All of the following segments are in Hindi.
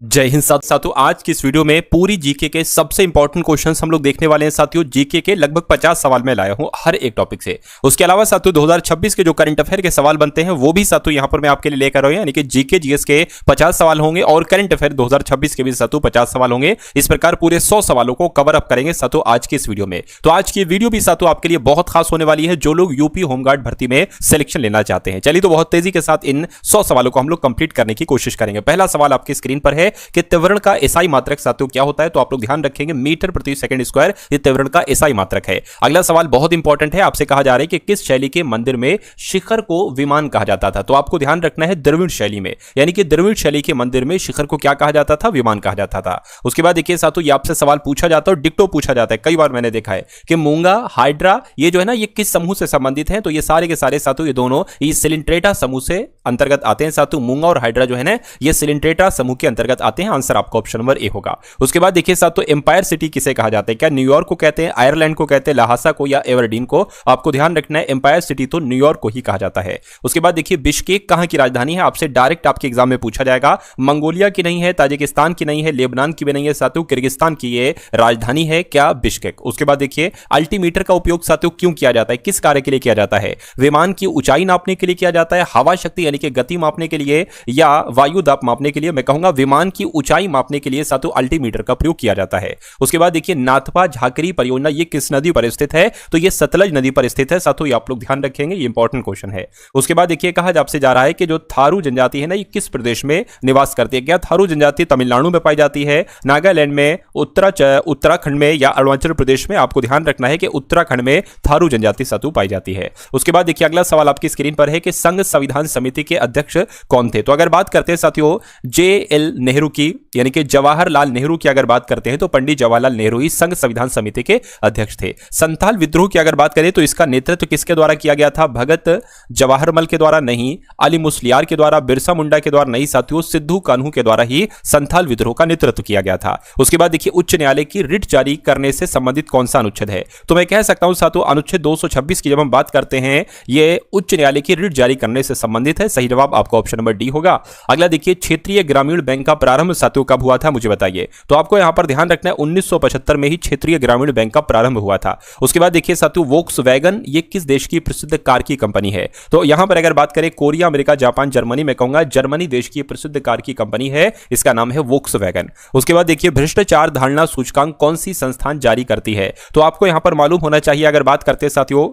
जय हिंद साथियों। आज की इस वीडियो में पूरी जीके के सबसे इंपॉर्टेंट क्वेश्चंस हम लोग देखने वाले हैं साथियों। जीके के लगभग 50 सवाल मैं लाया हूं हर एक टॉपिक से। उसके अलावा साथियों 2026 के जो करंट अफेयर के सवाल बनते हैं वो भी साथियों यहां पर मैं आपके लिए लेकर आया हूं, यानी कि जीके जीएस के 50 सवाल होंगे और करंट अफेयर 2026 के भी साथियों 50 सवाल होंगे। इस प्रकार पूरे 100 सवालों को कवर अप करेंगे साथियों आज की इस वीडियो में। तो आज की वीडियो भी साथियों आपके लिए बहुत खास होने वाली है जो लोग यूपी होमगार्ड भर्ती में सिलेक्शन लेना चाहते हैं। चलिए तो बहुत तेजी के साथ इन 100 सवालों को हम लोग कंप्लीट करने की कोशिश करेंगे। पहला सवाल आपकी स्क्रीन पर है कि त्वरण का एसआई मात्रक साथियों क्या होता है, तो आप लोग ध्यान रखेंगे मीटर प्रति सेकंड स्क्वायर ये त्वरण का एसआई मात्रक है। अगला सवाल बहुत इंपॉर्टेंट है, आपसे कहा जा रहा है कि किस शैली के मंदिर में शिखर को विमान कहा जाता था, तो आपको ध्यान रखना है द्रविड़ शैली में, यानी कि द्रविड़ शैली के मंदिर में शिखर को क्या कहा जाता था, विमान कहा जाता था। उसके बाद देखिए साथियों ये आपसे सवाल पूछा जाता है और डिक्टो पूछा जाता है, कई बार मैंने देखा है कि मूंगा हाइड्रा ये जो है ना ये किस समूह से संबंधित है, तो ये सारे के सारे साथियों ये दोनों इस सिलिंट्रेटा समूह से अंतर्गत आते हैं साथियों। मूंगा और हाइड्रा जो है ना ये सिलिंट्रेटा समूह के अंतर्गत आते हैं। आंसर आपका ऑप्शन नंबर ए होगा। उसके बाद देखिए साथियों एम्पायर सिटी किसे कहा जाता है, क्या न्यूयॉर्क को कहते हैं, आयरलैंड को कहते हैं, लहासा को या एवरडीन को, आपको ध्यान रखना है एम्पायर सिटी तो न्यूयॉर्क को ही कहा जाता है। उसके बाद देखिए बिश्केक कहां की राजधानी है, आपसे डायरेक्ट आपके एग्जाम में पूछा जाएगा। मंगोलिया की नहीं है, ताजिकिस्तान की नहीं है, लेबनान की भी नहीं है साथियों, किर्गिस्तान की ये राजधानी है क्या, बिश्केक। उसके बाद देखिए अल्टीमीटर का उपयोग साथियों क्यों किया जाता है, किस कार्य के लिए किया जाता है, विमान की ऊंचाई नापने के लिए किया जाता है, हवा शक्ति यानी कि गति मापने के लिए, या वायु दाब मापने के लिए। मैं कहूंगा विमान की ऊंचाई मापने के लिए साथियों अल्टीमीटर का प्रयोग किया जाता है। उसके बाद देखिए नाथपा झाकरी परियोजना ये किस नदी पर स्थित है, तो ये सतलज नदी पर स्थित है साथियों, ये आप लोग ध्यान रखेंगे, ये इंपॉर्टेंट क्वेश्चन है। उसके बाद देखिए कहा आपसे जा रहा है कि जो थारू जनजाति है ना ये किस प्रदेश में निवास करती है, क्या थारू जनजाति तमिलनाडु में पाई जाती है, नागालैंड में, उत्तराखंड में या अरुणाचल प्रदेश में, आपको ध्यान रखना है कि उत्तराखंड में थारू जनजाति साथियों पाई जाती है। उसके बाद देखिए अगला सवाल आपकी स्क्रीन पर है कि संघ संविधान समिति के अध्यक्ष कौन थे, तो अगर बात करते हैं साथियों JL नेहरू की यानी कि जवाहरलाल नेहरू की अगर बात करते हैं तो पंडित जवाहरलाल नेहरू ही संघ संविधान समिति के अध्यक्ष थे। संथाल विद्रोह की अगर बात करें तो इसका नेतृत्व किसके द्वारा किया गया था, भगत जवाहरमल के द्वारा नहीं, अली मुस्लियार के द्वारा, बिरसा मुंडा के द्वारा नहीं साथियों, सिद्धू कान्हू के द्वारा ही संथाल विद्रोह का नेतृत्व किया गया था। उसके बाद देखिए उच्च न्यायालय की रिट जारी करने से संबंधित कौन सा अनुच्छेद है, तो मैं कह सकता हूं साथियों अनुच्छेद 226 की जब हम बात करते हैं ये उच्च न्यायालय की रिट जारी करने से संबंधित है। सही जवाब आपका ऑप्शन नंबर डी होगा। अगला देखिए क्षेत्रीय ग्रामीण बैंक का प्रारंभ साथियों कब हुआ था, मुझे बताइए, तो आपको यहां पर ध्यान रखना है 1975 में ही क्षेत्रीय ग्रामीण बैंक का प्रारंभ हुआ था। उसके बाद देखिए साथियों वोक्सवैगन ये किस देश की प्रसिद्ध कार की कंपनी है, तो यहां पर अगर बात करें कोरिया, अमेरिका, जापान, जर्मनी, मैं कहूंगा जर्मनी देश की प्रसिद्ध कार की कंपनी है, इसका नाम है वोक्सवैगन। उसके बाद देखिए भ्रष्टाचार धारणा सूचकांक कौन सी संस्थान जारी करती है, तो आपको यहां पर मालूम होना चाहिए अगर बात करते हैं साथियों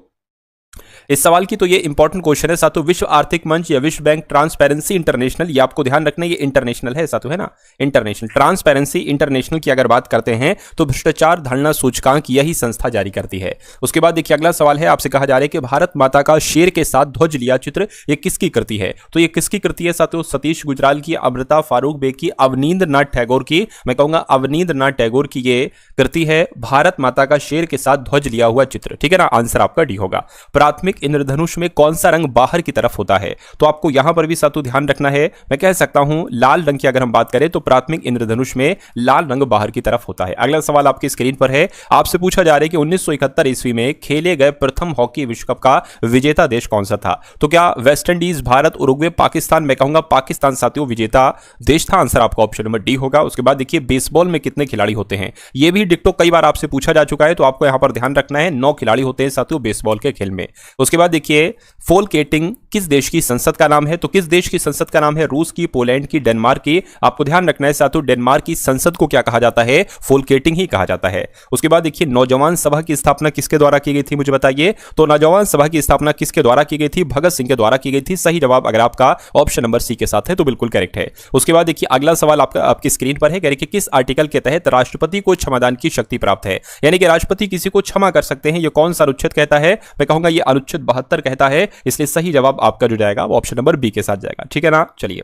इस सवाल की, तो ये इंपॉर्टेंट क्वेश्चन है साथियों, विश्व आर्थिक मंच या विश्व बैंक ट्रांसपेरेंसी इंटरनेशनल, ये आपको ध्यान रखना है ये इंटरनेशनल है साथियों, है ना, इंटरनेशनल ट्रांसपेरेंसी इंटरनेशनल की अगर बात करते हैं तो भ्रष्टाचार धारणा सूचकांक यही संस्था जारी करती है। उसके बाद देखिए अगला सवाल है, आपसे कहा जा रहा है कि भारत माता का शेर के साथ ध्वज लिया चित्र ये किसकी कृति है, तो ये किसकी कृति है साथियों, सतीश गुजराल की, अमृता फारूक बे की, अवनींद्रनाथ टैगोर की, मैं कहूंगा अवनींद्रनाथ टैगोर की ये कृति है, भारत माता का शेर के साथ ध्वज लिया हुआ चित्र, ठीक है ना, आंसर आपका डी होगा। प्राथमिक इंद्रधनुष में कौन सा रंग बाहर की तरफ होता है, तो आपको यहां पर भी साथियों ध्यान रखना है, मैं कह सकता हूं लाल रंग की अगर हम बात करें तो प्राथमिक इंद्रधनुष में लाल रंग बाहर की तरफ होता है। अगला सवाल आपकी स्क्रीन पर है, आपसे पूछा जा रहा है कि 1971 ईस्वी में खेले गए प्रथम हॉकी विश्व कप का विजेता देश कौन सा था, तो क्या West Indies, Bharat, Uruguay, Pakistan, मैं कहूंगा पाकिस्तान साथियों विजेता देश था। आंसर आपका ऑप्शन नंबर डी होगा। उसके बाद देखिए बेसबॉल में कितने खिलाड़ी होते हैं, यह भी डिक्टो कई बार आपसे पूछा जा चुका है, तो आपको यहां पर ध्यान रखना है 9 खिलाड़ी होते हैं साथियों बेसबॉल के खेल में। उसके बाद देखिए फोल्केटिंग किस देश की संसद का नाम है, तो किस देश की संसद का नाम है, रूस की, पोलैंड की, डेनमार्क की, आपको ध्यान रखना है साथियों डेनमार्क की संसद को क्या कहा जाता है, फोल्केटिंग ही कहा जाता है। उसके बाद देखिए नौजवान सभा की स्थापना किसके द्वारा की गई थी, मुझे बताइए, तो नौजवान सभा की स्थापना किसके द्वारा की गई थी, भगत सिंह के द्वारा की गई थी। सही जवाब अगर आपका ऑप्शन नंबर सी के साथ है तो बिल्कुल करेक्ट है। उसके बाद देखिए अगला सवाल आपकी स्क्रीन पर है, कह रहे कि किस आर्टिकल के तहत राष्ट्रपति को क्षमादान की शक्ति प्राप्त है, यानी कि राष्ट्रपति किसी को क्षमा कर सकते हैं, ये कौन सा अनुच्छेद कहता है, मैं कहूंगा ये अनुच्छेद 72 कहता है, इसलिए सही जवाब आपका जो जाएगा वो ऑप्शन नंबर बी के साथ जाएगा, ठीक है ना। चलिए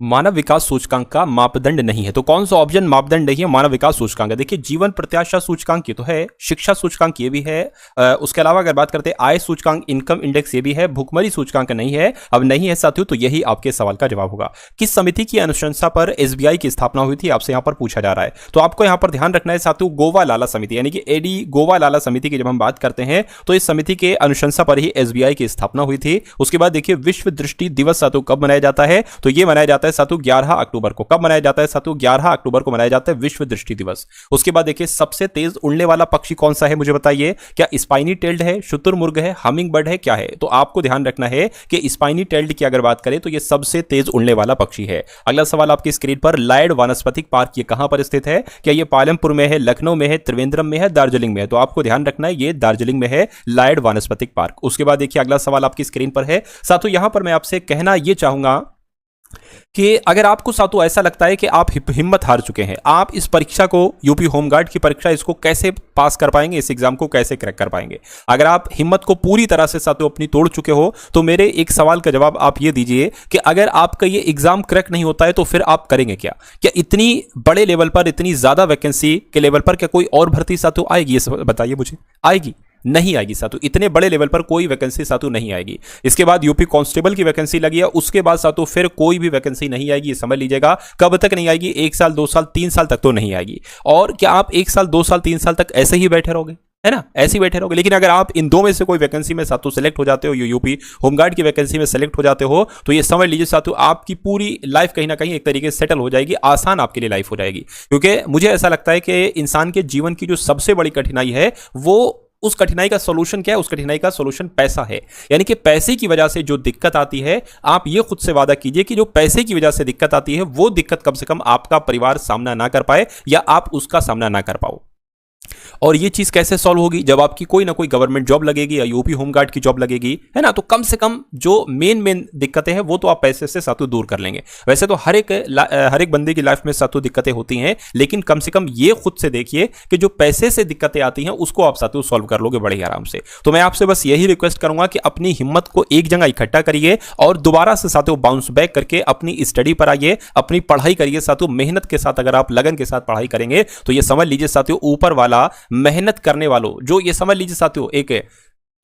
मानव विकास सूचकांक का मापदंड नहीं है, तो कौन सा ऑप्शन मापदंड नहीं है मानव विकास सूचकांक? देखिए जीवन प्रत्याशा सूचकांक ये तो है, शिक्षा सूचकांक ये भी है, उसके अलावा अगर बात करते हैं आय सूचकांक, इनकम इंडेक्स ये भी है, भुखमरी सूचकांक नहीं है। अब नहीं है साथियों तो यही आपके सवाल का जवाब होगा। किस समिति की अनुशंसा पर एसबीआई की स्थापना हुई थी, आपसे यहां पर पूछा जा रहा है, तो आपको यहां पर ध्यान रखना है साथियों गोवा लाला समिति, यानी कि एडी गोवा लाला समिति की जब हम बात करते हैं तो इस समिति के अनुशंसा पर ही एसबीआई की स्थापना हुई थी। उसके बाद देखिए विश्व दृष्टि दिवस साथियों कब मनाया जाता है, तो यह मनाया जाता है जाता है साथियों 11 अक्टूबर को। कब मनाया जाता है साथियों? 11 अक्टूबर को मनाया जाता है विश्व दृष्टि दिवस। उसके बाद देखिए सबसे तेज उड़ने वाला पक्षी कौन सा है मुझे बताइए। क्या स्पाइनी टेल्ड है, शुतुरमुर्ग है, हमिंग बर्ड है, क्या है? तो आपको ध्यान रखना है कि स्पाइनी टेल्ड की अगर बात करें तो यह सबसे तेज उड़ने वाला पक्षी है। अगला सवाल आपकी स्क्रीन पर, लायड वानस्पतिक पार्क ये कहां पर स्थित है? क्या ये पालमपुर में है, लखनऊ में है, त्रिवेंद्रम में है, दार्जिलिंग में है? तो आपको ध्यान रखना है ये दार्जिलिंग में है, लायड वानस्पतिक पार्क। उसके बाद देखिए अगला सवाल आपकी स्क्रीन पर है साथियों, यहां पर मैं आपसे कहना यह चाहूंगा कि अगर आपको साथियों ऐसा लगता है कि आप हिम्मत हार चुके हैं, आप इस परीक्षा को, यूपी होमगार्ड की परीक्षा, इसको कैसे पास कर पाएंगे, इस एग्जाम को कैसे क्रैक कर पाएंगे? अगर आप हिम्मत को पूरी तरह से साथियों अपनी तोड़ चुके हो तो मेरे एक सवाल का जवाब आप ये दीजिए कि अगर आपका ये एग्जाम क्रैक नहीं होता है तो फिर आप करेंगे क्या? क्या इतनी बड़े लेवल पर, इतनी ज्यादा वैकेंसी के लेवल पर क्या कोई और भर्ती साथियों आएगी? ये बताइए मुझे, आएगी? नहीं आएगी साथियों, इतने बड़े लेवल पर कोई वैकेंसी साथियों नहीं आएगी। इसके बाद यूपी कांस्टेबल की वैकेंसी लगी है, उसके बाद साथियों फिर कोई भी वैकेंसी नहीं आएगी। समझ लीजिएगा कब तक नहीं आएगी, 1 साल 2 साल 3 साल तक तो नहीं आएगी। और क्या आप 1 साल 2 साल 3 साल तक ऐसे ही बैठे रहोगे, है ना? ऐसे ही बैठे रहोगे। लेकिन अगर आप इन दो में से कोई वैकेंसी में साथियों सेलेक्ट हो जाते हो, यूपी होमगार्ड की वैकेंसी में सेलेक्ट हो जाते हो, तो ये समझ लीजिए साथियों आपकी पूरी लाइफ कहीं ना कहीं एक तरीके से सेटल हो जाएगी, आसान आपके लिए लाइफ हो जाएगी। क्योंकि मुझे ऐसा लगता है कि इंसान के जीवन की जो सबसे बड़ी कठिनाई है, वो उस कठिनाई का सॉल्यूशन क्या है? उस कठिनाई का सॉल्यूशन पैसा है। यानी कि पैसे की वजह से जो दिक्कत आती है, आप ये खुद से वादा कीजिए कि जो पैसे की वजह से दिक्कत आती है, वो दिक्कत कम से कम आपका परिवार सामना ना कर पाए या आप उसका सामना ना कर पाओ। और ये चीज कैसे सॉल्व होगी? जब आपकी कोई ना कोई गवर्नमेंट जॉब लगेगी या यूपी होमगार्ड की जॉब लगेगी, है ना? तो कम से कम जो मेन दिक्कतें हैं वो तो आप पैसे से साथियों दूर कर लेंगे। वैसे तो हर एक बंदे की लाइफ में साथियों दिक्कतें होती हैं, लेकिन कम से कम ये खुद से देखिए कि जो पैसे से दिक्कतें आती हैं उसको आप साथियों सॉल्व कर लोगे बड़े आराम से। तो मैं आपसे बस यही रिक्वेस्ट करूंगा कि अपनी हिम्मत को एक जगह इकट्ठा करिए और दोबारा से साथियों बाउंस बैक करके अपनी स्टडी पर आइए, अपनी पढ़ाई करिए साथियों। मेहनत के साथ अगर आप लगन के साथ पढ़ाई करेंगे तो ये समझ लीजिए साथियों ऊपर वाला मेहनत करने वालों, जो ये समझ लीजिए साथियों एक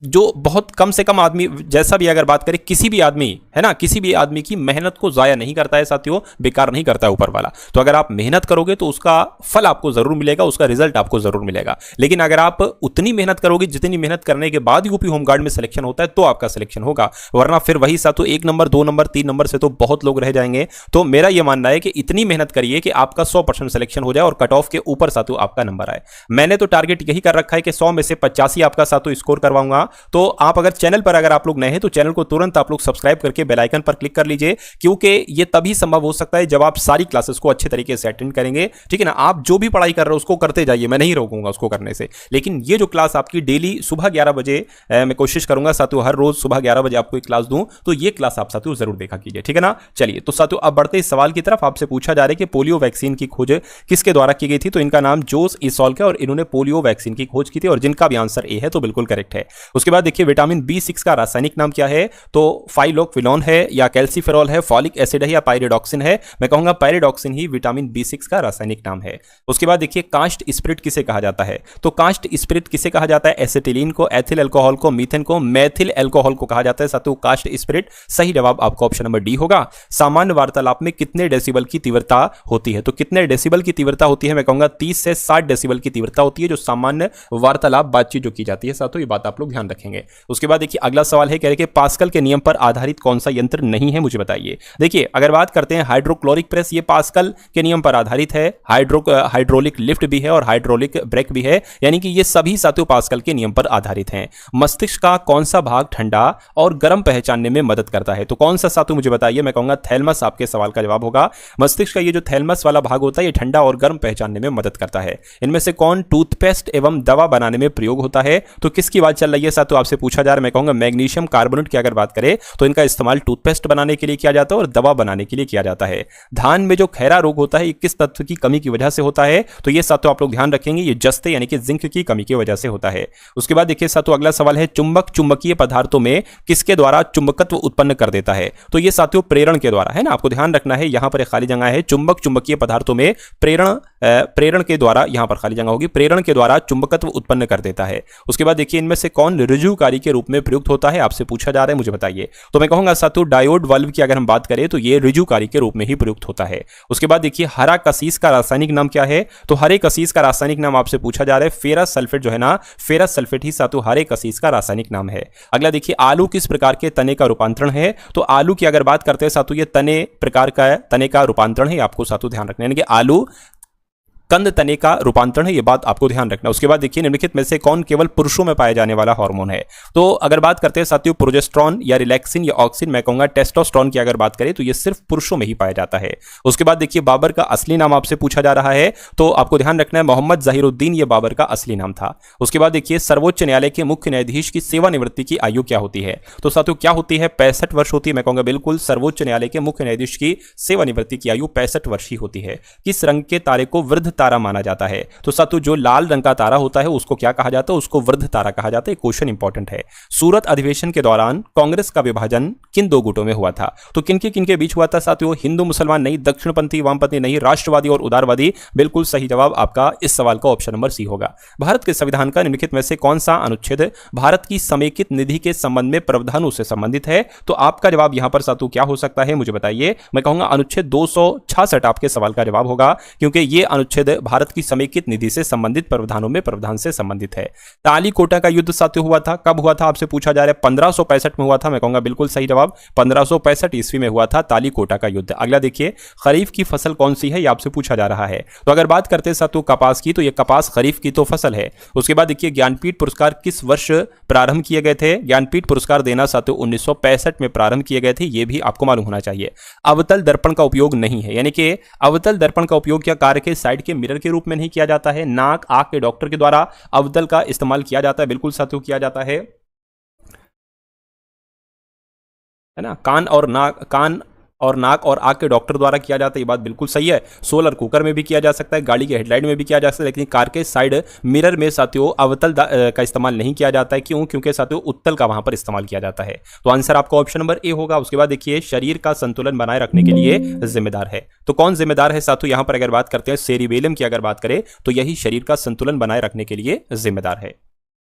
जो बहुत कम से कम आदमी, जैसा भी अगर बात करें, किसी भी आदमी, है ना, किसी भी आदमी की मेहनत को जाया नहीं करता है साथियों, बेकार नहीं करता है ऊपर वाला। तो अगर आप मेहनत करोगे तो उसका फल आपको जरूर मिलेगा, उसका रिजल्ट आपको जरूर मिलेगा। लेकिन अगर आप उतनी मेहनत करोगे जितनी मेहनत करने के बाद यूपी होमगार्ड में सिलेक्शन होता है तो आपका सिलेक्शन होगा, वरना फिर वही साथियों 1 नंबर 2 नंबर 3 नंबर से तो बहुत लोग रह जाएंगे। तो मेरा यह मानना है कि इतनी मेहनत करिए कि आपका 100% सिलेक्शन हो जाए और कट ऑफ के ऊपर साथियों आपका नंबर आए। मैंने तो टारगेट यही कर रखा है कि 100 में से 85 आपका साथियों स्कोर करवाऊंगा। तो आप अगर चैनल पर अगर आप लोग नए हैं तो चैनल को तुरंत आप लोग सब्सक्राइब करके बेल आइकन पर क्लिक कर लीजिए, क्योंकि ये तभी संभव हो सकता है जब आप सारी क्लासेस को अच्छे तरीके से अटेंड करेंगे। ठीक है ना? आप जो भी पढ़ाई कर रहे हो उसको करते जाइए, मैं नहीं रोकूंगा उसको करने से। लेकिन ये जो क्लास आपकी डेली सुबह 11 बजे, मैं कोशिश करूंगा साथियों हर रोज सुबह 11 बजे आपको एक क्लास दूं, तो ये क्लास आप साथियों जरूर देखा कीजिए। ठीक है ना? चलिए तो साथियों अब बढ़ते इस सवाल की तरफ। आपसे पूछा जा रहा है कि पोलियो वैक्सीन की खोज किसके द्वारा की गई थी? तो इनका नाम जोस इसॉल्क है और इन्होंने पोलियो वैक्सीन की खोज की थी, और जिनका भी आंसर ए है तो बिल्कुल करेक्ट है। उसके बाद देखिए विटामिन B6 का रासायनिक नाम क्या है? तो फाइलोक्विनोन है या कैल्सीफेरॉल है, फॉलिक एसिड है या पायरिडॉक्सिन है? मैं कहूंगा पायरिडॉक्सिन ही विटामिन B6 का रासायनिक नाम है। उसके बाद देखिए कास्ट स्पिरिट किसे कहा जाता है? तो कास्ट स्पिरिट किसे कहा जाता है? एसिटिलीन को, एथिल अल्कोहल को, मीथेन को, मैथिल अल्कोहल को कहा जाता है साथियों कास्ट स्पिरिट। सही जवाब आपका ऑप्शन नंबर डी होगा। सामान्य वार्तालाप में कितने डेसिबल की तीव्रता होती है? तो कितने डेसिबल की तीव्रता होती है? मैं कहूंगा 30 से 60 डेसिबल की तीव्रता होती है जो सामान्य वार्तालाप बातचीत जो की जाती है साथियों, ये बात आप लोग ध्यान रखेंगे। उसके बाद देखिए अगला सवाल है, कह रहे कि पास्कल के नियम पर आधारित कौन सा यंत्र नहीं है, मुझे बताइए। देखिए अगर बात करते हैं हाइड्रोक्लोरिक प्रेस, ये पास्कल के नियम पर आधारित है। हाइड्रोलिक लिफ्ट भी है और हाइड्रोलिक ब्रेक भी है, यानी कि ये सभी साथियों पास्कल के नियम पर आधारित हैं। मस्तिष्क का कौन सा भाग ठंडा और गर्म पहचानने में मदद करता है? तो कौन सा साथियों मुझे बताइए। मैं कहूंगा थैलमस आपके सवाल का जवाब होगा। मस्तिष्क का ये जो थैलमस वाला भाग होता है ये ठंडा और गर्म पहचानने में मदद करता है। इनमें से कौन टूथपेस्ट एवं दवा बनाने में प्रयोग होता है? तो किसकी बात चल रही है साथियों? आपसे पूछा जा रहा है। मैं कहूंगा मैग्नीशियम कार्बोनेट की अगर बात करें तो इनका इस्तेमाल टूथपेस्ट बनाने के लिए किया जाता है और दवा बनाने के लिए किया जाता है। धान में जो खैरा रोग होता है ये किस तत्व की कमी की वजह से होता है? तो ये साथियों आप लोग ध्यान रखेंगे, ये जस्ते यानी कि जिंक की कमी की वजह से होता है। उसके बाद देखिए साथियों अगला सवाल है, चुंबक चुंबकीय पदार्थों में किसके द्वारा चुंबकत्व उत्पन्न कर देता है? तो ये साथियों प्रेरण के द्वारा, है ना? आपको ध्यान रखना है, यहां पर एक खाली जगह है। चुंबक चुंबकीय पदार्थों में प्रेरण प्रेरण के द्वारा, यहां पर खाली जगह होगी, प्रेरण के द्वारा चुंबकत्व उत्पन्न कर देता है। उसके बाद देखिए इनमें से कौन ऋजुकारी के रूप में प्रयुक्त होता है, आपसे पूछा जा रहा है, मुझे बताइए। तो मैं कहूंगा साथियों डायोड वाल्व की अगर हम बात करें तो ये ऋजुकारी के रूप में ही प्रयुक्त होता है। उसके बाद देखिए हरा कसीस का रासायनिक नाम क्या है, तो हरे कसीस का रासायनिक नाम आपसे पूछा जा रहा है फेरस सल्फेट, जो है ना फेरस सल्फेट ही साथियों हरे कसीस का रासायनिक नाम है। अगला देखिए आलू किस प्रकार के तने का रूपांतरण है, तो आलू की अगर बात करते हैं साथियों ये तने प्रकार का तने का रूपांतरण है, आपको साथियों ध्यान रखना है, यानी कि आलू कंद तने का रूपांतरण है, ये बात आपको ध्यान रखना। उसके बाद देखिए निम्नलिखित में से कौन केवल पुरुषों में पाया जाने वाला हार्मोन है, तो अगर बात करते हैं साथियों प्रोजेस्टेरॉन या रिलैक्सिन या ऑक्सिन, मैं कहूंगा टेस्टोस्टेरोन की अगर बात करें तो ये सिर्फ पुरुषों में ही पाया जाता है। उसके बाद देखिए बाबर का असली नाम आपसे पूछा जा रहा है, तो आपको ध्यान रखना है मोहम्मद जहीरुद्दीन ये बाबर का असली नाम था। उसके बाद देखिए सर्वोच्च न्यायालय के मुख्य न्यायाधीश की सेवानिवृत्ति की आयु क्या होती है, तो साथियों क्या होती है 65 वर्ष होती है, मैं कहूंगा बिल्कुल सर्वोच्च न्यायालय के मुख्य न्यायाधीश की सेवानिवृत्ति की आयु 65 वर्ष ही होती है। किस रंग के तारे को वृद्ध तारा माना जाता है, तो साथियों जो लाल रंग का तारा होता है उसको क्या कहा जाता है, उसको वृद्ध तारा कहा जाता है। क्वेश्चन इंपॉर्टेंट है। सूरत अधिवेशन के दौरान कांग्रेस का विभाजन किन दो गुटों में हुआ था, तो किनके बीच हुआ था साथियों, हिंदू मुसलमान नहीं, दक्षिणपंथी वामपंथी नहीं, राष्ट्रवादी और उदारवादी। बिल्कुल सही जवाब आपका इस सवाल का ऑप्शन नंबर सी होगा। भारत के संविधान का निम्नलिखित में से कौन सा अनुच्छेद भारत की समेकित निधि के संबंध में प्रावधानों से संबंधित है, तो आपका जवाब यहां पर साथियों क्या हो सकता है, मुझे बताइए। मैं कहूंगा अनुच्छेद 266 आपके सवाल का जवाब होगा, क्योंकि यह अनुच्छेद भारत की समेकित निधि से संबंधित प्रावधानों में प्रावधान से संबंधित है। ताली कोटा का युद्ध साथियों हुआ था, कब हुआ था आपसे पूछा जा रहा है, 1565 में हुआ था, मैं कहूंगा बिल्कुल सही जवाब 1565 ईस्वी में हुआ था ताली कोटा का युद्ध। अगला देखिए खरीफ की फसल कौन सी है, यह आपसे पूछा जा रहा है, तो अगर बात करते हैं साथियों कपास की, तो यह कपास खरीफ की तो फसल है। उसके बाद देखिए ज्ञानपीठ पुरस्कार किस वर्ष प्रारंभ किए गए थे, ज्ञानपीठ पुरस्कार देना साथियों 1965 में प्रारंभ किए गए थे, यह भी आपको मालूम होना चाहिए। अवतल दर्पण का उपयोग नहीं है, यानी कि अवतल दर्पण का उपयोग क्या कार के साइड के मिरर के रूप में नहीं किया जाता है, नाक आंख के डॉक्टर के द्वारा अवतल का इस्तेमाल किया जाता है, बिल्कुल साथियों किया जाता है ना, कान और नाक और आंख के डॉक्टर द्वारा किया जाता है, ये बात बिल्कुल सही है। सोलर कुकर में भी किया जा सकता है, गाड़ी के हेडलाइट में भी किया जा सकता है, लेकिन कार के साइड मिरर में साथियों अवतल का इस्तेमाल नहीं किया जाता है। क्यों, क्योंकि साथियों उत्तल का वहां पर इस्तेमाल किया जाता है। तो आंसर आपका ऑप्शन नंबर ए होगा। उसके बाद देखिए शरीर का संतुलन बनाए रखने के लिए जिम्मेदार है, तो कौन जिम्मेदार है साथियों, यहां पर अगर बात करते हैं सेरिबेलम की अगर बात करें तो यही शरीर का संतुलन बनाए रखने के लिए जिम्मेदार है।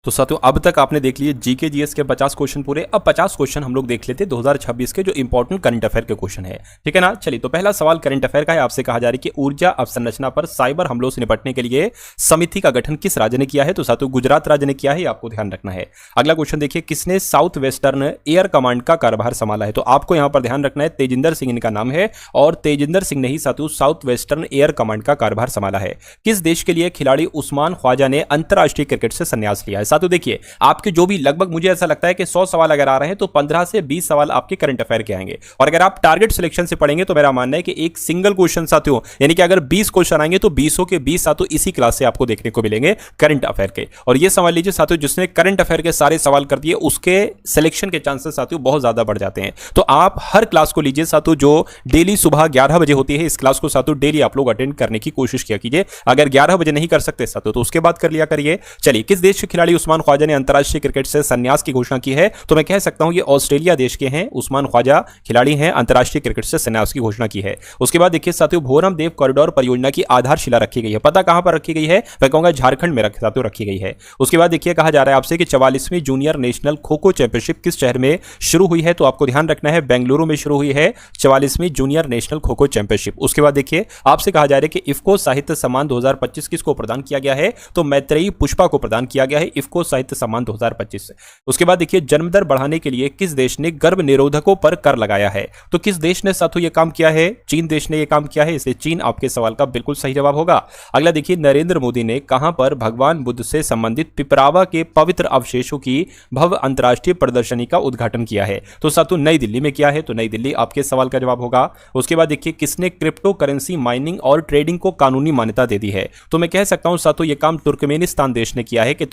तो साथियों अब तक आपने देख लिए जीके जीएस के 50 क्वेश्चन पूरे। अब 50 क्वेश्चन हम लोग देख लेते हैं 2026 के जो इंपॉर्टेंट करंट अफेयर के क्वेश्चन है, ठीक है ना। चलिए तो पहला सवाल करंट अफेयर का है, आपसे कहा जा रहा है कि ऊर्जा अवसंरचना पर साइबर हमलों से निपटने के लिए समिति का गठन किस राज्य ने किया है, तो साथियों गुजरात राज्य ने किया है, आपको ध्यान रखना है। अगला क्वेश्चन देखिए किसने साउथ वेस्टर्न एयर कमांड का कार्यभार संभाला है, तो आपको यहां पर ध्यान रखना है तेजिंदर सिंह इनका नाम है, और तेजिंदर सिंह ने ही साथियों साउथ वेस्टर्न एयर कमांड का कार्यभार संभाला है। किस देश के लिए खिलाड़ी उस्मान ख्वाजा ने अंतरराष्ट्रीय क्रिकेट से संन्यास लिया है, साथियों देखिए आपके जो भी लगभग मुझे ऐसा लगता है कि 100 सवाल अगर आ रहे हैं तो 15 से 20 सवाल आपके करंट अफेयर के आएंगे, और अगर आप टारगेट सिलेक्शन से पढ़ेंगे तो मेरा मानना है कि एक सिंगल क्वेश्चन साथियों, यानी कि अगर 20 क्वेश्चन आएंगे तो 20 के 20 साथियों इसी क्लास से आपको देखने को मिलेंगे करंट अफेयर के। और ये समझ लीजिए साथियों जिसने करंट अफेयर के सारे सवाल कर दिए उसके सिलेक्शन के चांसेस साथियों बहुत ज्यादा बढ़ जाते हैं। तो आप हर क्लास को लीजिए साथियों, जो डेली सुबह 11 बजे होती है, इस क्लास को साथियों डेली आप लोग अटेंड करने की कोशिश किया कीजिए। अगर 11 बजे नहीं कर सकते साथियों तो उसके बाद कर लिया करिए। चलिए किस देश के खिलाड़ी उस्मान ख्वाजा ने अंतरराष्ट्रीय क्रिकेट से संन्यास की घोषणा की है, तो मैं कह सकता हूं ये ऑस्ट्रेलिया देश के हैं, उस्मान ख्वाजा खिलाड़ी हैं, अंतरराष्ट्रीय क्रिकेट से संन्यास की घोषणा की है। उसके बाद देखिए साथियों भोरम देव कॉरिडोर परियोजना की आधारशिला रखी गई है, पता कहां पर रखी गई है, मैं कहूंगा झारखंड में साथियों रखी गई है। उसके बाद देखिए कहा जा रहा है आपसे कि 44वीं junior national kho kho championship किस शहर में शुरू हुई है, तो आपको ध्यान रखना है बेंगलुरु में शुरू हुई है 44वीं junior national kho kho championship. उसके बाद देखिए आपसे कहा जा रहा है कि इफ्को साहित्य सम्मान 2025 किसको प्रदान किया गया है, तो मैत्रेयी पुष्पा को प्रदान किया गया है इफ्को साहित्य सम्मान 2025। उसके बाद देखिए जन्म दर बढ़ाने के लिए किस देश ने गर्भ निरोधकों पर कर लगाया है, तो किस देश ने साथियों यह काम किया है, चीन देश ने यह काम किया है, इसलिए चीन आपके सवाल का बिल्कुल सही जवाब होगा। अगला देखिए नरेंद्र मोदी ने कहां पर भगवान बुद्ध से संबंधित पिपरावा के पवित्र अवशेषों की भव्य अंतरराष्ट्रीय प्रदर्शनी का उद्घाटन किया है, तो साथियों नई दिल्ली में किया है, तो नई दिल्ली आपके सवाल का जवाब होगा। उसके बाद देखिए किसने क्रिप्टो करेंसी माइनिंग और ट्रेडिंग को कानूनी मान्यता दे दी है, तो मैं कह सकता हूं साथियों यह काम तुर्कमेनिस्तान देश ने किया है, कि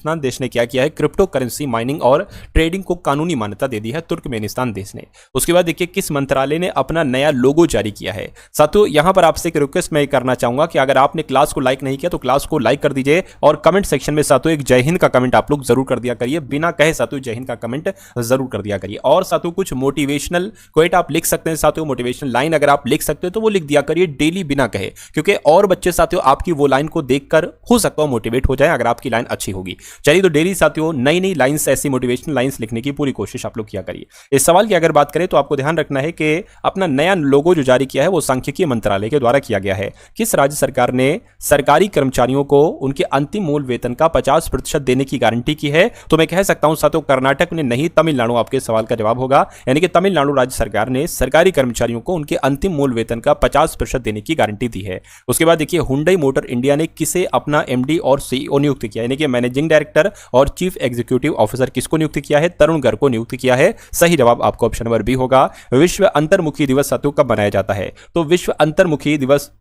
तुर्कमेनिस्तान देश ने क्या किया है, क्रिप्टो करेंसी माइनिंग और ट्रेडिंग को कानूनी मान्यता दे दी है तुर्कमेनिस्तान देश ने। उसके बाद देखिए किस मंत्रालय ने अपना नया लोगो जारी किया है। साथियों यहां पर आपसे एक रिक्वेस्ट मैं करना चाहूंगा कि अगर आपने क्लास को लाइक नहीं किया तो क्लास को लाइक कर दीजिए और कमेंट सेक्शन में साथियों एक जय हिंद का कमेंट आप लोग जरूर कर दिया करिए, बिना कहे साथियों जय हिंद का कमेंट जरूर कर दिया करिए। और साथियों कुछ मोटिवेशनल क्वेट आप लिख सकते हैं साथियों, मोटिवेशनल लाइन अगर आप लिख सकते हो तो वो लिख दिया करिए डेली बिना कहे, क्योंकि और बच्चे साथियों आपकी वो लाइन को देखकर हो सकता है मोटिवेट हो जाए अगर आपकी लाइन अच्छी होगी। चलिए तो डेली साथियों नई नई लाइंस, ऐसी मोटिवेशनल लाइंस लिखने की पूरी कोशिश आप लोग किया करिए। इस सवाल की अगर बात करें तो आपको ध्यान रखना है कि अपना नया लोगो जो जारी किया है वो सांख्यिकी मंत्रालय के द्वारा किया गया है। किस राज्य सरकार ने सरकारी कर्मचारियों को उनके अंतिम मूल वेतन का 50% देने की गारंटी की है? तो मैं कह सकता हूं साथियों कर्नाटक ने नहीं, तमिलनाडु आपके सवाल का जवाब होगा। यानी कि तमिलनाडु राज्य सरकार ने सरकारी कर्मचारियों को उनके अंतिम मूल वेतन का 50% देने की गारंटी दी है। उसके बाद देखिए हुंडई मोटर इंडिया ने किसे अपना एमडी और सीईओ नियुक्त किया, यानी कि मैनेजिंग डायरेक्टर और चीफ एग्जीक्यूटिव ऑफिसर किसको नियुक्त किया है? तरुण गर्ग को नियुक्त किया है। सही जवाब आपको ऑप्शन नंबर बी होगा। विश्व अंतर्मुखी दिवस साथियों कब मनाया जाता है? तो विश्व अंतर्मुखी दिवस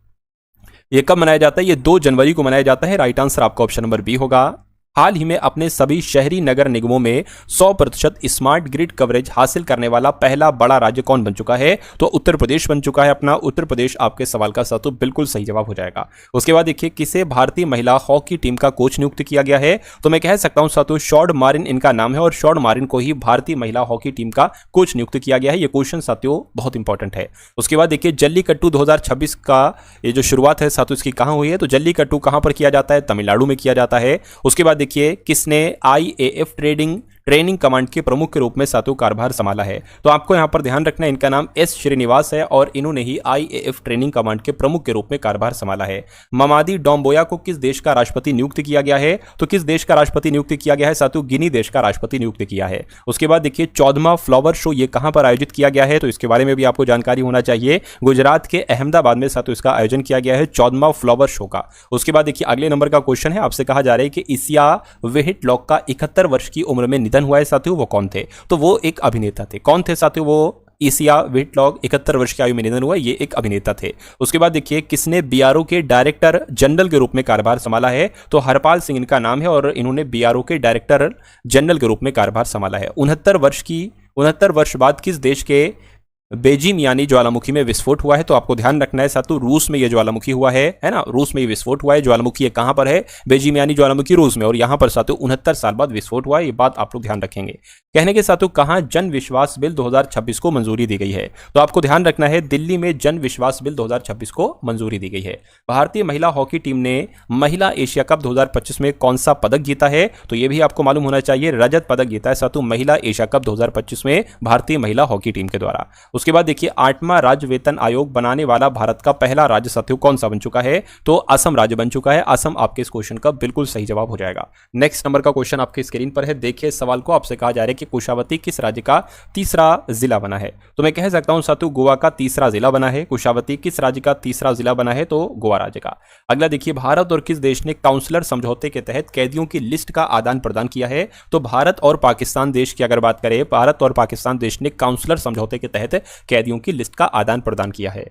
ये कब मनाया जाता है? ये 2 जनवरी को मनाया जाता है। राइट आंसर आपका ऑप्शन नंबर बी होगा। हाल ही में अपने सभी शहरी नगर निगमों में 100% स्मार्ट ग्रिड कवरेज हासिल करने वाला पहला बड़ा राज्य कौन बन चुका है? तो उत्तर प्रदेश बन चुका है अपना। उत्तर प्रदेश आपके सवाल का साथियों बिल्कुल सही जवाब हो जाएगा। उसके बाद देखिए किसे भारतीय महिला हॉकी टीम का कोच नियुक्त किया गया है? तो मैं कह सकता हूं साथियों शॉर्ड मारिन इनका नाम है और शॉर्ड मारिन को ही भारतीय महिला हॉकी टीम का कोच नियुक्त किया गया है। ये क्वेश्चन साथियों बहुत इंपॉर्टेंट है। उसके बाद देखिए जल्लीकट्टू 2026 का ये जो शुरुआत है साथियों इसकी कहां हुई है? तो जल्लीकट्टू कहां पर किया जाता है? तमिलनाडु में किया जाता है। उसके बाद देखिए किसने आईएएफ ट्रेनिंग कमांड के प्रमुख के रूप में साथियों कार्यभार संभाला है? तो आपको यहां पर ध्यान रखना है इनका नाम एस श्रीनिवास है और इन्होंने ही आईएएफ ट्रेनिंग कमांड के प्रमुख के रूप में कार्यभार संभाला है। ममादी डोम्बोया को किस देश का राष्ट्रपति नियुक्त किया गया है? तो किस देश का राष्ट्रपति नियुक्त किया गया है साथियों? गिनी देश का राष्ट्रपति नियुक्त किया है। उसके बाद देखिए 14वां फ्लावर शो ये कहां पर आयोजित किया गया है? तो इसके बारे में भी आपको जानकारी होना चाहिए। गुजरात के अहमदाबाद में साथियों इसका आयोजन किया गया है 14वां फ्लावर शो का। उसके बाद देखिए अगले नंबर का क्वेश्चन है, आपसे कहा जा रहा है कि इसिया व्हिटलॉक का 71 वर्ष की उम्र में निधन हुआ है साथियों, वो कौन थे? तो वो एक अभिनेता थे। कौन थे साथियों? वो इसिया व्हिटलॉक 71 वर्ष की आयु में निधन हुआ, ये एक अभिनेता थे। उसके बाद देखिए किसने बीआरओ के डायरेक्टर जनरल के रूप में कार्यभार संभाला है? तो हरपाल सिंह इनका नाम है और इन्होंने बीआरओ के डायरेक्टर जनरल के रूप में कार्यभार संभाला है। 69 वर्ष बाद किस देश के बेजिमियानी ज्वालामुखी में विस्फोट हुआ है? तो आपको ध्यान रखना है साथियों रूस में यह ज्वालामुखी हुआ है ना, रूस में ये विस्फोट हुआ है। ज्वालामुखी ये कहां पर है? बेजिमियानी ज्वालामुखी रूस में, और यहां पर साथियों 69 साल बाद विस्फोट हुआ है। ये बात आप लोग ध्यान रखेंगे। कहने के साथियों कहां जन विश्वास बिल 2026 को मंजूरी दी गई है? तो आपको ध्यान रखना है दिल्ली में जन विश्वास बिल 2026 को मंजूरी दी गई है। भारतीय महिला हॉकी टीम ने महिला एशिया कप 2025 में कौन सा पदक जीता है? तो यह भी आपको मालूम होना चाहिए, रजत पदक जीता है साथियों महिला एशिया कप 2025 में भारतीय महिला हॉकी टीम के द्वारा। उसके बाद देखिए 8वां राज्य वेतन आयोग बनाने वाला भारत का पहला राज्य साथियों कौन सा बन चुका है? तो असम राज्य बन चुका है। असम आपके इस क्वेश्चन का बिल्कुल सही जवाब हो जाएगा। नेक्स्ट नंबर का क्वेश्चन आपके स्क्रीन पर है, देखिए इस सवाल को आपसे कहा जा रहा है कि कुशावती किस राज्य का तीसरा जिला बना है? तो मैं कह सकता हूं साथियों गोवा का तीसरा जिला बना है। कुशावती किस राज्य का तीसरा जिला बना है? तो गोवा राज्य का। अगला देखिए भारत और किस देश ने काउंसलर समझौते के तहत कैदियों की लिस्ट का आदान प्रदान किया है? तो भारत और पाकिस्तान देश की अगर बात करें, भारत और पाकिस्तान देश ने काउंसलर समझौते के तहत कैदियों की लिस्ट का आदान प्रदान किया है।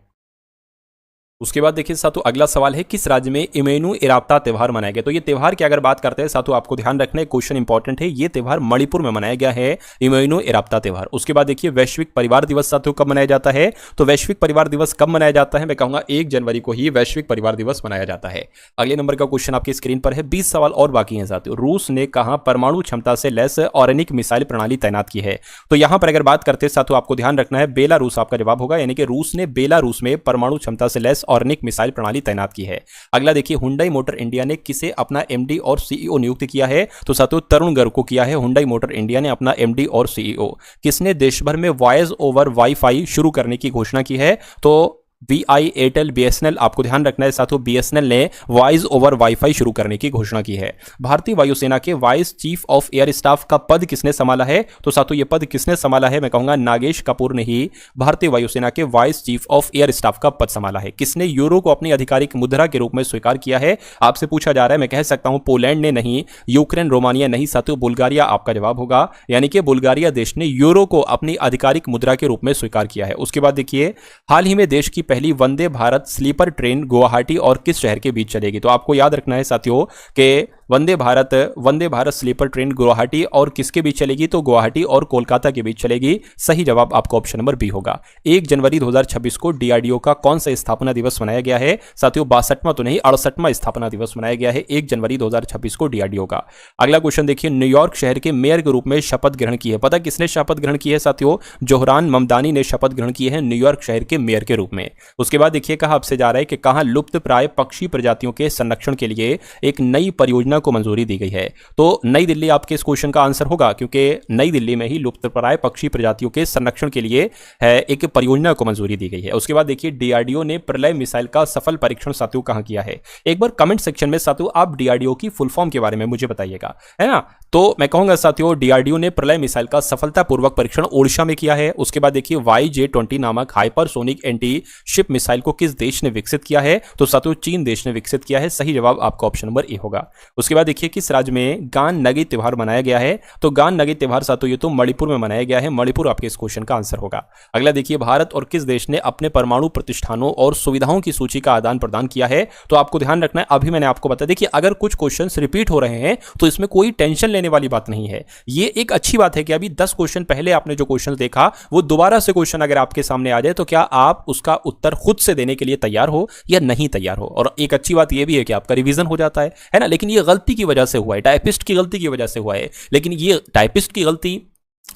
उसके बाद देखिए साथियों अगला सवाल है, किस राज्य में इमेनु इराप्ता त्यौहार मनाया गया? तो ये त्यौहार की अगर बात करते हैं साथियों आपको ध्यान रखना है, क्वेश्चन इंपॉर्टेंट है। ये त्यौहार मणिपुर में मनाया गया है, इमेनु इराप्ता त्यौहार। उसके बाद देखिए वैश्विक परिवार दिवस साथियों कब मनाया जाता है? तो वैश्विक परिवार दिवस कब मनाया जाता है? मैं कहूंगा 1 जनवरी को ही वैश्विक परिवार दिवस मनाया जाता है। अगले नंबर का क्वेश्चन आपकी स्क्रीन पर है, 20 सवाल और बाकी हैं साथियों। रूस ने कहां परमाणु क्षमता से लैस ऑर्निक मिसाइल प्रणाली तैनात की है? तो यहां पर अगर बात करते हैं साथियों आपको ध्यान रखना है बेलारूस आपका जवाब होगा, यानी कि रूस ने बेलारूस में परमाणु क्षमता से लैस ऑर्निक मिसाइल प्रणाली तैनात की है। अगला देखिए हुंडई मोटर इंडिया ने किसे अपना एमडी और सीईओ नियुक्त किया है? तो साथियों तरुण गर्ग को किया है हुंडई मोटर इंडिया ने अपना एमडी और सीईओ। किसने देश भर में वॉइस ओवर वाईफाई शुरू करने की घोषणा की है? तो VI एयरटेल बीएसएनएल, आपको ध्यान रखना है साथियों बीएसएनएल ने वॉइस ओवर वाईफाई शुरू करने की घोषणा की है। भारतीय वायुसेना के vice chief of air staff का पद किसने संभाला है? तो साथियों ये पद किसने संभाला है? मैं कहूंगा नागेश कपूर ने ही भारतीय वायुसेना के vice chief of air staff का पद संभाला है। किसने यूरो को अपनी आधिकारिक मुद्रा के रूप में स्वीकार किया है? आपसे पूछा जा रहा है, मैं कह सकता हूं पोलैंड ने नहीं, यूक्रेन, रोमानिया नहीं साथियों, बुल्गारिया आपका जवाब होगा, यानी कि बुल्गारिया देश ने यूरो को अपनी आधिकारिक मुद्रा के रूप में स्वीकार किया है। उसके बाद देखिए हाल ही में देश की पहली वंदे भारत स्लीपर ट्रेन गुवाहाटी और किस शहर के बीच चलेगी? तो आपको याद रखना है साथियों कि वंदे भारत स्लीपर ट्रेन गुवाहाटी और किसके बीच चलेगी, तो गुवाहाटी और कोलकाता के बीच चलेगी। सही जवाब आपका ऑप्शन नंबर बी होगा। 1 जनवरी 2026 को डीआरडीओ का कौन सा स्थापना दिवस मनाया गया है साथियों? 62वां तो नहीं, 68वां स्थापना दिवस मनाया गया है 1 जनवरी 2026 को डीआरडीओ का। अगला क्वेश्चन देखिए, न्यूयॉर्क शहर के मेयर के रूप में शपथ ग्रहण की है। पता किसने शपथ ग्रहण की है साथियों? जोहरान ममदानी ने शपथ ग्रहण की है न्यूयॉर्क शहर के मेयर के रूप में। उसके बाद देखिए कहा आपसे जा रहा है कि कहां लुप्त प्राय पक्षी प्रजातियों के संरक्षण के लिए एक नई परियोजना को मंजूरी दी गई है। तो नई दिल्ली आपके इस क्वेश्चन का आंसर होगा, क्योंकि नई दिल्ली में ही लुप्तप्राय पक्षी प्रजातियों के संरक्षण के लिए एक परियोजना को मंजूरी दी गई है। उसके बाद देखिए डीआरडीओ ने प्रलय मिसाइल का सफल परीक्षण साथियों कहां किया है? एक बार कमेंट सेक्शन में साथियों आप डीआरडीओ की फुल फॉर्म के बारे में मुझे बताइएगा, है ना। तो मैं कहूंगा साथियों डीआरडीओ ने प्रलय मिसाइल का सफलतापूर्वक परीक्षण ओडिशा में किया है। उसके बाद देखिए YJ-20 नामक हाइपरसोनिक एंटी शिप मिसाइल को किस देश ने विकसित किया है? तो साथियों चीन देश ने विकसित किया है। सही जवाब आपका ऑप्शन नंबर ए होगा। उसके बाद देखिए किस राज्य में गान नगी त्योहार मनाया गया है? तो गान नगी त्योहार साथियों ये तो मणिपुर में मनाया गया है। मणिपुर आपके इस क्वेश्चन का आंसर होगा। अगला देखिए भारत और किस देश ने अपने परमाणु प्रतिष्ठानों और सुविधाओं की सूची का आदान प्रदान किया है? तो आपको ध्यान रखना है, अभी मैंने आपको बताया। देखिए अगर कुछ क्वेश्चन रिपीट हो रहे हैं तो इसमें कोई टेंशन लेने वाली बात नहीं है। ये एक अच्छी बात है कि अभी 10 क्वेश्चन पहले आपने जो क्वेश्चन देखा वो दोबारा से क्वेश्चन अगर आपके सामने आ जाए तो क्या आप उसका उत्तर खुद से देने के लिए तैयार हो या नहीं तैयार हो। और एक अच्छी बात यह भी है कि आपका रिवीजन हो जाता है ना। लेकिन ये गलती की वजह से हुआ है, टाइपिस्ट की गलती की वजह से हुआ है। लेकिन ये टाइपिस्ट की गलती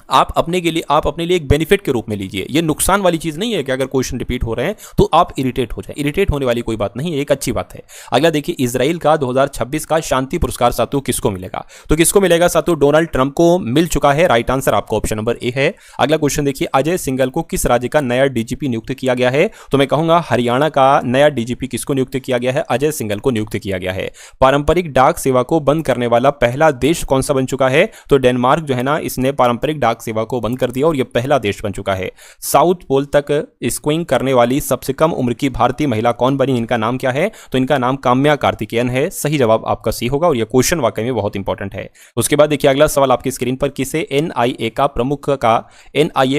आप अपने लिए एक बेनिफिट के रूप में लीजिए। ये नुकसान वाली चीज नहीं है कि अगर क्वेश्चन रिपीट हो रहे हैं तो आप इरिटेट हो जाए। इरिटेट होने वाली कोई बात नहीं है, एक अच्छी बात है। अगला देखिए इजराइल का 2026 का शांति पुरस्कार साथियों किसको मिलेगा? तो किसको मिलेगा साथियों? डोनाल्ड ट्रंप को मिल चुका है। राइट आंसर आपका ऑप्शन नंबर ए है। अगला क्वेश्चन देखिए अजय सिंघल को किस राज्य का नया डीजीपी नियुक्त किया गया है? तो मैं कहूंगा हरियाणा का नया डीजीपी किसको नियुक्त किया गया है? अजय सिंघल को नियुक्त किया गया है। पारंपरिक डाक सेवा को बंद करने वाला पहला देश कौन सा बन चुका है? तो डेनमार्क जो है ना, इसने पारंपरिक डाक सेवा को बंद कर दिया और यह पहला देश बन चुका है। साउथ पोल तक स्कीइंग करने वाली सबसे कम उम्र की भारतीय महिला कौन बनी? इनका नाम क्या है? तो इनका नाम काम्या कार्तिकेयन है। सही जवाब आपका सी होगा और यह क्वेश्चन वाकई में बहुत इंपॉर्टेंट है। उसके बाद देखिए अगला सवाल आपकी स्क्रीन पर, किसे एनआईए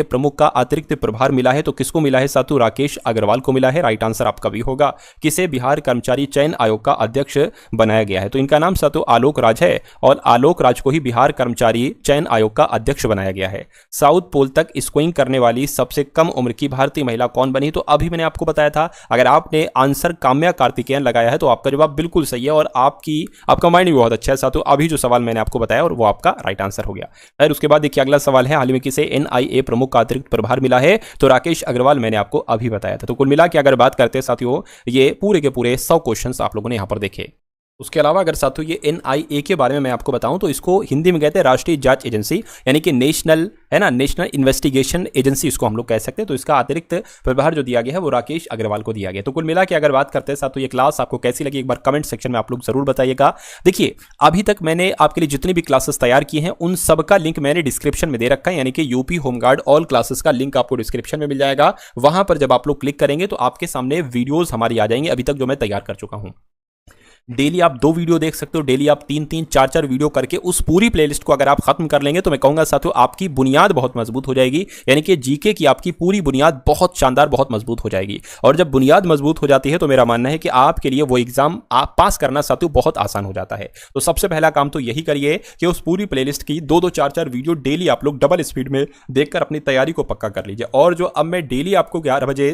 प्रमुख का अतिरिक्त प्रभार मिला है? तो किसको मिला है साथियों? राकेश अग्रवाल को मिला है। राइट आंसर आपका भी होगा। किसे बिहार कर्मचारी चयन आयोग का अध्यक्ष बनाया गया है? तो इनका नाम साथियों आलोक राज है और आलोक राज को ही बिहार कर्मचारी चयन आयोग का अध्यक्ष बनाया गया है। साउथ पोल तक स्कीइंग करने वाली सबसे कम उम्र की भारतीय महिला कौन बनी? तो अभी मैंने आपको बताया था, अगर आपने आंसर काम्या कार्तिकेयन लगाया है तो आपका जवाब बिल्कुल सही है और आपका माइंड भी बहुत अच्छा है साथियों। अभी जो सवाल मैंने आपको बताया और वो आपका राइट आंसर हो गया। फिर उसके बाद देखिए अगला सवाल है, हाल ही में किसे एनआईए प्रमुख का अतिरिक्त प्रभार मिला है? तो राकेश अग्रवाल मैंने आपको अभी बताया था। तो कुल मिला के अगर बात करते हैं साथियों, ये पूरे के पूरे 100 क्वेश्चन आप लोगों ने यहां पर देखे। उसके अलावा अगर साथियों ये एनआईए के बारे में मैं आपको बताऊं तो इसको हिंदी में कहते हैं राष्ट्रीय जांच एजेंसी, यानी कि नेशनल इन्वेस्टिगेशन एजेंसी इसको हम लोग कह सकते हैं। तो इसका अतिरिक्त प्रभार जो दिया गया है वो राकेश अग्रवाल को दिया गया। तो कुल मिला के अगर बात करते हैं साथियों ये क्लास आपको कैसी लगी एक बार कमेंट सेक्शन में आप लोग जरूर बताइएगा। देखिए अभी तक मैंने आपके लिए जितनी भी क्लासेस तैयार की हैं उन सब का लिंक मैंने डिस्क्रिप्शन में दे रखा है, यानी कि यूपी होमगार्ड ऑल क्लासेस का लिंक आपको डिस्क्रिप्शन में मिल जाएगा। वहां पर जब आप लोग क्लिक करेंगे तो आपके सामने वीडियोज हमारी आ जाएंगे अभी तक जो मैं तैयार कर चुका हूं। डेली आप 2 वीडियो देख सकते हो, डेली आप 3-3, 4-4 वीडियो करके उस पूरी प्लेलिस्ट को अगर आप खत्म कर लेंगे तो मैं कहूंगा साथियों आपकी बुनियाद बहुत मजबूत हो जाएगी, यानी कि जीके की आपकी पूरी बुनियाद बहुत शानदार बहुत मजबूत हो जाएगी। और जब बुनियाद मजबूत हो जाती है तो मेरा मानना है कि आपके लिए वो एग्जाम आप पास करना साथियों बहुत आसान हो जाता है। तो सबसे पहला काम तो यही करिए कि उस पूरी प्लेलिस्ट की 2-2, 4-4 वीडियो डेली आप लोग डबल स्पीड में देखकर अपनी तैयारी को पक्का कर लीजिए। और जो अब मैं डेली आपको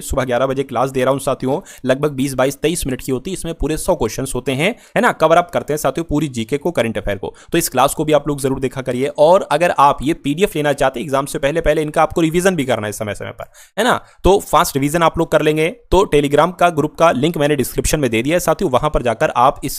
सुबह 11 बजे क्लास दे रहा हूं साथियों, लगभग 20, 22, 23 मिनट की होती है। इसमें पूरे 100 क्वेश्चन होते हैं, है ना, कवर अप करते हैं साथियों पूरी जीके को, करंट अफेयर को। तो इस क्लास को भी आप लोग जरूर देखा करिए। और अगर आप ये पीडीएफ लेना चाहते हैं एग्जाम से पहले इनका आपको रिवीजन भी करना है समय समय पर, है ना, तो फास्ट रिवीजन आप लोग कर लेंगे। तो टेलीग्राम का ग्रुप का लिंक मैंने डिस्क्रिप्शन में दे दिया है साथियों, वहां पर जाकर आप इस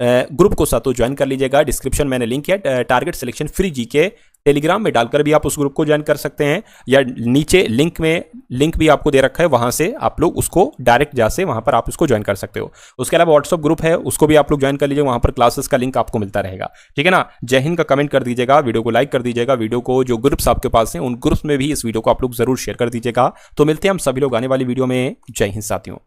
ग्रुप को साथियों ज्वाइन कर लीजिएगा। डिस्क्रिप्शन मैंने लिंक किया, target selection free GK Telegram में डालकर भी आप उस ग्रुप को ज्वाइन कर सकते हैं, या नीचे लिंक भी आपको दे रखा है, वहां से आप लोग उसको डायरेक्ट जा से वहां पर आप उसको ज्वाइन कर सकते हो। उसके अलावा व्हाट्सएप ग्रुप है, उसको भी आप लोग ज्वाइन कर लीजिए, वहां पर क्लासेस का लिंक आपको मिलता रहेगा। ठीक है ना। जय हिंद का कमेंट कर दीजिएगा, वीडियो को लाइक कर दीजिएगा, वीडियो को जो ग्रुप्स आपके पास हैं उन ग्रुप्स में भी इस वीडियो को आप लोग जरूर शेयर कर दीजिएगा। तो मिलते हैं हम सभी लोग आने वाली वीडियो में। जय हिंद साथियों।